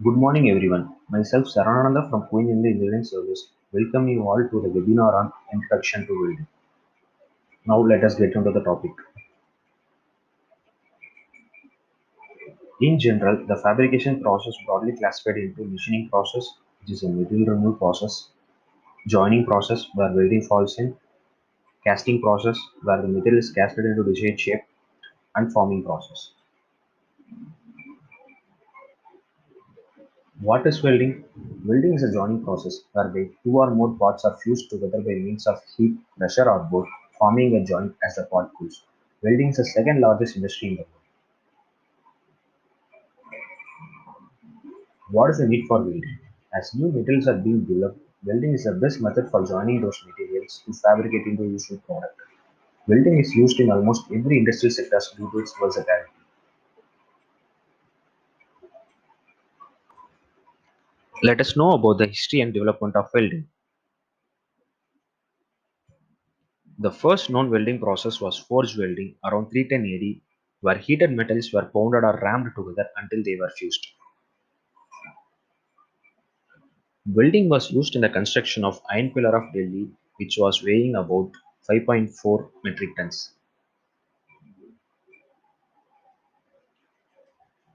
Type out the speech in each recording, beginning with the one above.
Good morning, everyone. Myself, Sarananda from Queen India Engineering Service. Welcome you all to the webinar on Introduction to Welding. Now, let us get into the topic. In general, the fabrication process broadly classified into machining process, which is a material removal process, joining process where welding falls in, casting process where the material is casted into desired shape, and forming process. What is welding? Welding is a joining process whereby two or more parts are fused together by means of heat, pressure, or both, forming a joint as the part cools. Welding is the second largest industry in the world. What is the need for welding? As new materials are being developed, welding is the best method for joining those materials to fabricate into a useful product. Welding is used in almost every industrial sector due to its versatility. Let us know about the history and development of welding. The first known welding process was forge welding around 310 AD, where heated metals were pounded or rammed together until they were fused. Welding was used in the construction of Iron Pillar of Delhi, which was weighing about 5.4 metric tons.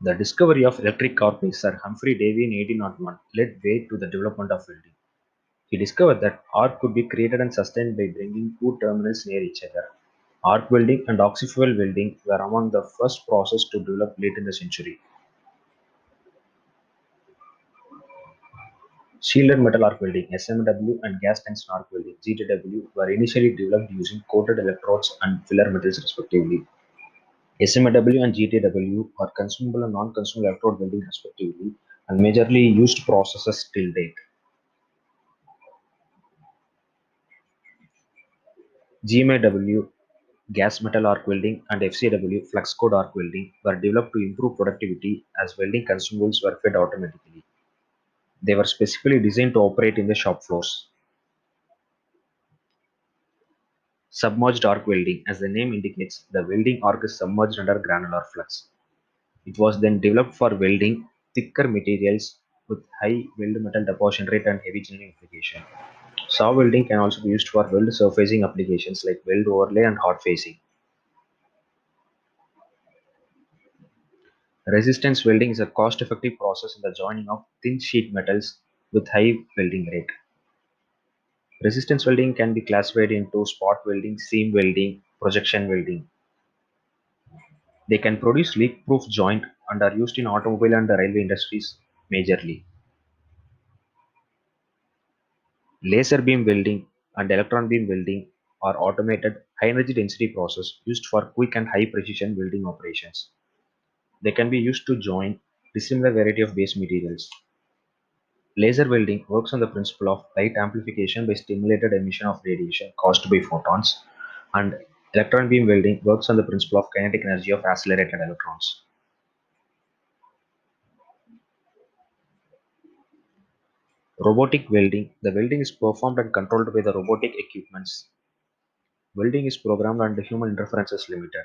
The discovery of electric arc by Sir Humphrey Davy in 1801 led way to the development of welding. He discovered that arc could be created and sustained by bringing two terminals near each other. Arc welding and oxyfuel welding were among the first processes to develop late in the century. Shielded metal arc welding (SMW) and gas tension arc welding (GTW) were initially developed using coated electrodes and filler metals respectively. SMW and GTW are consumable and non-consumable electrode welding respectively, and majorly used processes till date. GMAW gas metal arc welding and FCW flux core arc welding were developed to improve productivity as welding consumables were fed automatically. They were specifically designed to operate in the shop floors. Submerged arc welding, as the name indicates, the welding arc is submerged under granular flux. It was then developed for welding thicker materials with high weld metal deposition rate and heavy engineering application. Saw welding can also be used for weld surfacing applications like weld overlay and hot facing. Resistance welding is a cost-effective process in the joining of thin sheet metals with high welding rate. Resistance welding can be classified into spot welding, seam welding, projection welding. They can produce leak-proof joint and are used in automobile and the railway industries majorly. Laser beam welding and electron beam welding are automated high-energy density process used for quick and high-precision welding operations. They can be used to join dissimilar variety of base materials. Laser welding works on the principle of light amplification by stimulated emission of radiation caused by photons, and electron beam welding works on the principle of kinetic energy of accelerated electrons. Robotic welding. The welding is performed and controlled by the robotic equipments. Welding is programmed and the human interference is limited.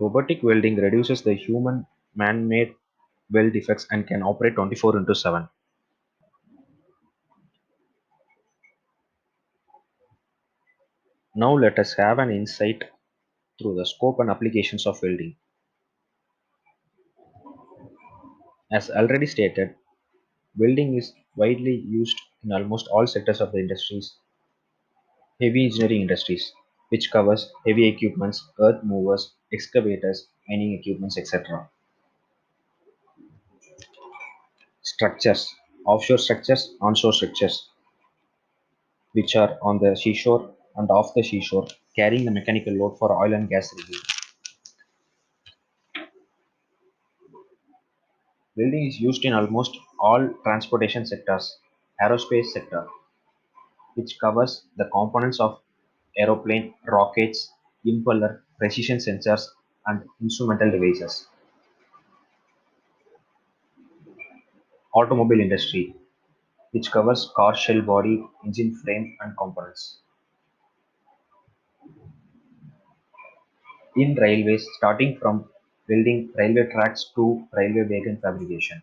Robotic welding reduces the human man-made weld defects and can operate 24 into 7. Now let us have an insight through the scope and applications of welding. As already stated, welding is widely used in almost all sectors of the industries, heavy engineering industries, which covers heavy equipments, earth movers, excavators, mining equipments, etc. Structures, offshore structures, onshore structures, which are on the seashore and off the seashore, carrying the mechanical load for oil and gas rigging. Welding is used in almost all transportation sectors, aerospace sector, which covers the components of aeroplane, rockets, impeller, precision sensors, and instrumental devices. Automobile industry, which covers car shell body, engine frame, and components. In railways, starting from building railway tracks to railway wagon fabrication.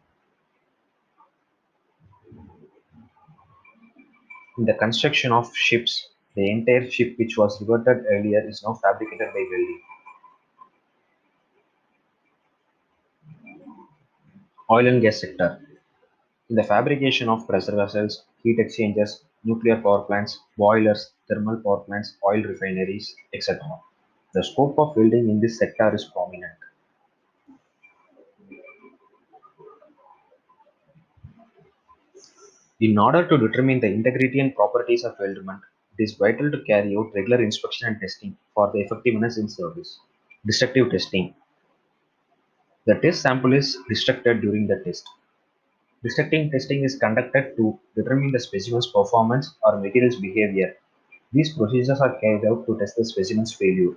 In the construction of ships, the entire ship which was riveted earlier is now fabricated by welding. Oil and gas sector. In the fabrication of pressure vessels, heat exchangers, nuclear power plants, boilers, thermal power plants, oil refineries, etc. The scope of welding in this sector is prominent. In order to determine the integrity and properties of weldment, it is vital to carry out regular inspection and testing for the effectiveness in service. Destructive testing. The test sample is destructed during the test. Destructive testing is conducted to determine the specimen's performance or material's behavior. These procedures are carried out to test the specimen's failure.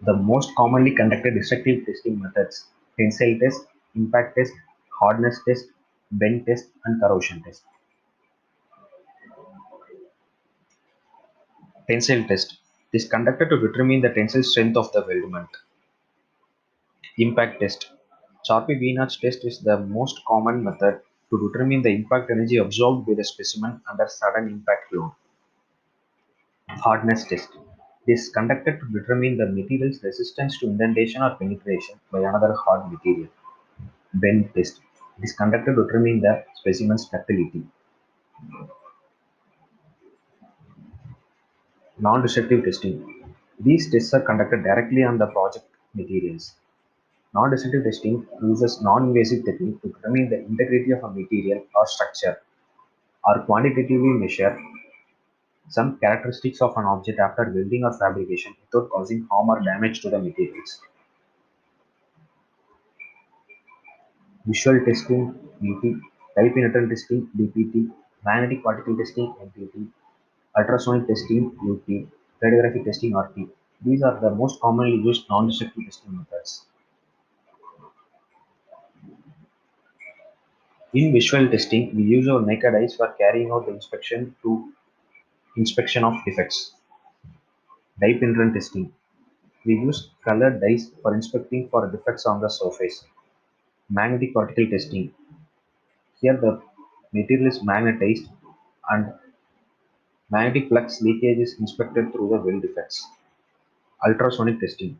The most commonly conducted destructive testing methods: tensile test, impact test, hardness test, bend test, and corrosion test. Tensile test is conducted to determine the tensile strength of the weldment. Impact test. Charpy-Wiener's test is the most common method to determine the impact energy absorbed by the specimen under sudden impact load. Hardness test is conducted to determine the material's resistance to indentation or penetration by another hard material. Bend test is conducted to determine the specimen's ductility. Non-destructive testing. These tests are conducted directly on the project materials. Non-destructive testing uses non-invasive technique to determine the integrity of a material or structure or quantitatively measure some characteristics of an object after welding or fabrication without causing harm or damage to the materials. Visual testing (VT), type penetrant testing (DPT), magnetic particle testing (MPT), ultrasonic testing (UT), radiographic testing (RT). These are the most commonly used non-destructive testing methods. In visual testing, we use our naked eyes for carrying out the inspection of defects. Dye penetrant testing. We use colored dyes for inspecting for defects on the surface. Magnetic particle testing. Here the material is magnetized and magnetic flux leakage is inspected through the weld defects. Ultrasonic testing.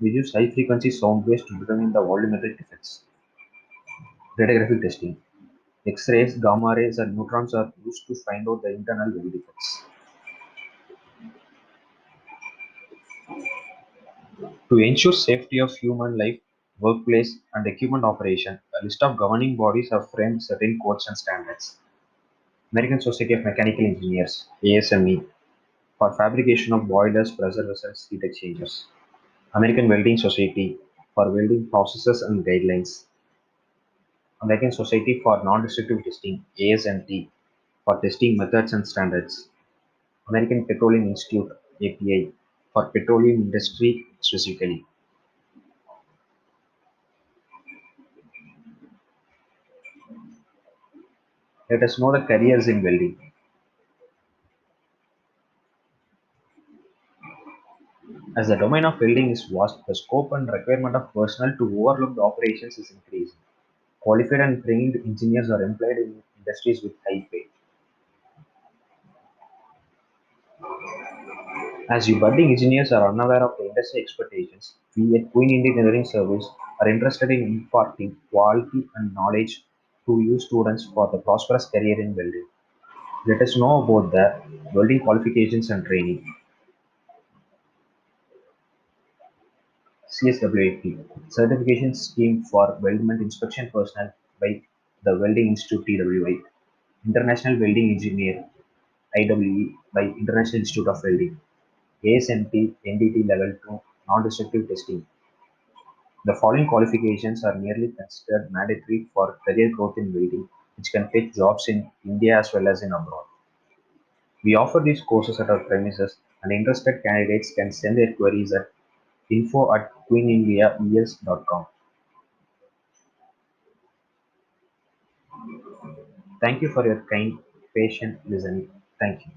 We use high frequency sound waves to determine the volumetric defects. Radiographic testing. X-rays, gamma rays, and neutrons are used to find out the internal weld defects. To ensure safety of human life, workplace, and equipment operation, a list of governing bodies have framed certain codes and standards. American Society of Mechanical Engineers (ASME) for fabrication of boilers, pressure vessels, heat exchangers. American Welding Society for welding processes and guidelines. American Society for Non-Destructive Testing (ASNT) for testing methods and standards. American Petroleum Institute (API) for petroleum industry specifically. Let us know the careers in welding. As the domain of welding is vast, the scope and requirement of personnel to overlook the operations is increasing. Qualified and trained engineers are employed in industries with high pay. As you budding engineers are unaware of the industry expectations, we at Queen Indian Engineering Service are interested in imparting quality and knowledge to you students for the prosperous career in welding. Let us know about the welding qualifications and training. CSWIP Certification Scheme for Weldment Inspection Personnel by the Welding Institute (TWI). International Welding Engineer (IWE) by International Institute of Welding. ASNT NDT Level 2 Non-Destructive Testing. The following qualifications are nearly considered mandatory for career growth in welding, which can fetch jobs in India as well as in abroad. We offer these courses at our premises, and interested candidates can send their queries at info@queenindiaes.com. Thank you for your kind, patient listening. Thank you.